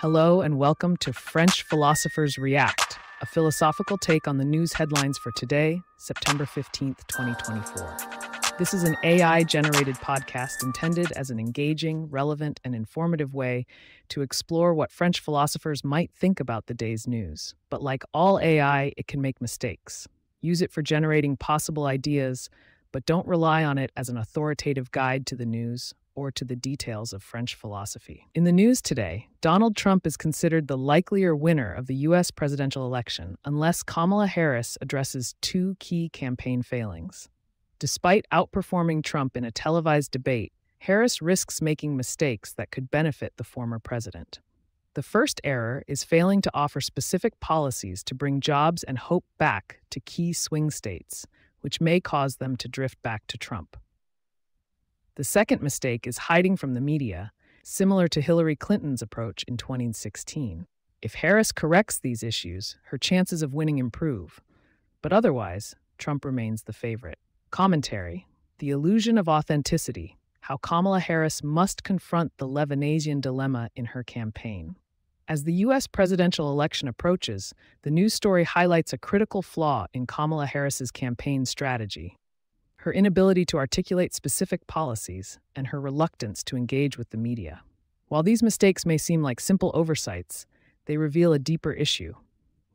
Hello and welcome to French Philosophers React, a philosophical take on the news headlines for today, September 15th, 2024. This is an AI-generated podcast intended as an engaging, relevant, and informative way to explore what French philosophers might think about the day's news. But like all AI, it can make mistakes. Use it for generating possible ideas, but don't rely on it as an authoritative guide to the news or to the details of French philosophy. In the news today, Donald Trump is considered the likelier winner of the U.S. presidential election unless Kamala Harris addresses two key campaign failings. Despite outperforming Trump in a televised debate, Harris risks making mistakes that could benefit the former president. The first error is failing to offer specific policies to bring jobs and hope back to key swing states, which may cause them to drift back to Trump. The second mistake is hiding from the media, similar to Hillary Clinton's approach in 2016. If Harris corrects these issues, her chances of winning improve. But otherwise, Trump remains the favorite. Commentary: The illusion of authenticity, how Kamala Harris must confront the Levinasian dilemma in her campaign. As the U.S. presidential election approaches, the news story highlights a critical flaw in Kamala Harris's campaign strategy: her inability to articulate specific policies, and her reluctance to engage with the media. While these mistakes may seem like simple oversights, they reveal a deeper issue,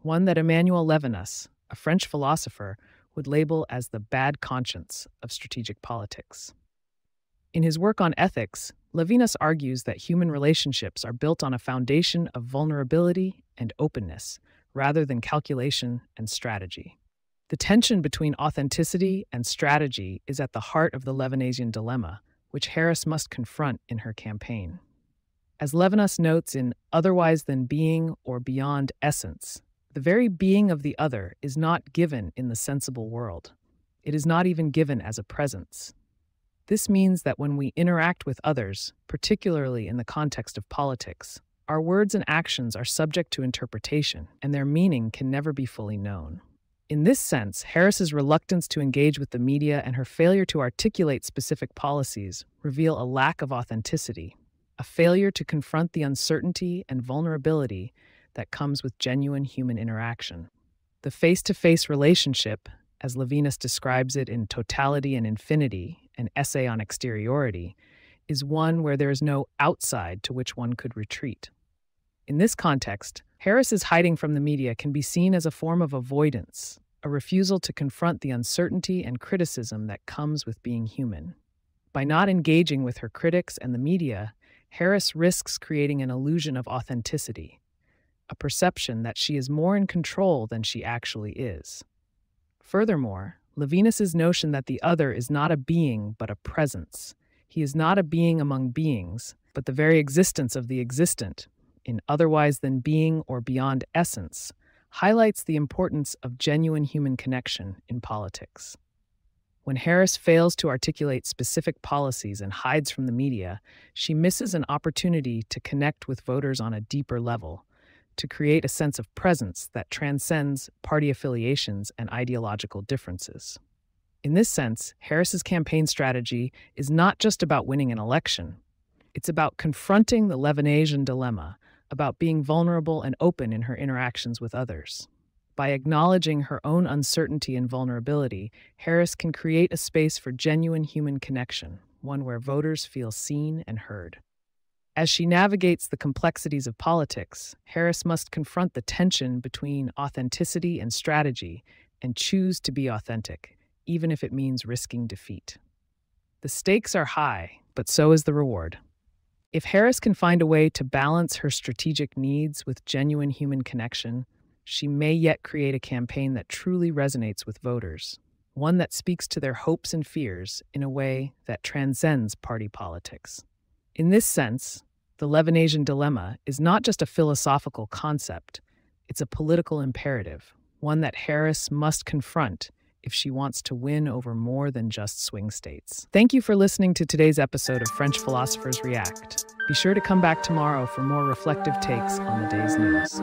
one that Emmanuel Levinas, a French philosopher, would label as the bad conscience of strategic politics. In his work on ethics, Levinas argues that human relationships are built on a foundation of vulnerability and openness, rather than calculation and strategy. The tension between authenticity and strategy is at the heart of the Levinasian dilemma, which Harris must confront in her campaign. As Levinas notes in Otherwise Than Being or Beyond Essence, the very being of the other is not given in the sensible world. It is not even given as a presence. This means that when we interact with others, particularly in the context of politics, our words and actions are subject to interpretation, and their meaning can never be fully known. In this sense, Harris's reluctance to engage with the media and her failure to articulate specific policies reveal a lack of authenticity, a failure to confront the uncertainty and vulnerability that comes with genuine human interaction. The face-to-face relationship, as Levinas describes it in Totality and Infinity, an essay on exteriority, is one where there is no outside to which one could retreat. In this context, Harris's hiding from the media can be seen as a form of avoidance, a refusal to confront the uncertainty and criticism that comes with being human. By not engaging with her critics and the media, Harris risks creating an illusion of authenticity, a perception that she is more in control than she actually is. Furthermore, Levinas's notion that the other is not a being but a presence. He is not a being among beings, but the very existence of the existent, in Otherwise Than Being or Beyond Essence, highlights the importance of genuine human connection in politics. When Harris fails to articulate specific policies and hides from the media, she misses an opportunity to connect with voters on a deeper level, to create a sense of presence that transcends party affiliations and ideological differences. In this sense, Harris's campaign strategy is not just about winning an election. It's about confronting the Levinasian dilemma, about being vulnerable and open in her interactions with others. By acknowledging her own uncertainty and vulnerability, Harris can create a space for genuine human connection, one where voters feel seen and heard. As she navigates the complexities of politics, Harris must confront the tension between authenticity and strategy and choose to be authentic, even if it means risking defeat. The stakes are high, but so is the reward. If Harris can find a way to balance her strategic needs with genuine human connection, she may yet create a campaign that truly resonates with voters, one that speaks to their hopes and fears in a way that transcends party politics. In this sense, the Levinasian dilemma is not just a philosophical concept, it's a political imperative, one that Harris must confront if she wants to win over more than just swing states. Thank you for listening to today's episode of French Philosophers React. Be sure to come back tomorrow for more reflective takes on the day's news.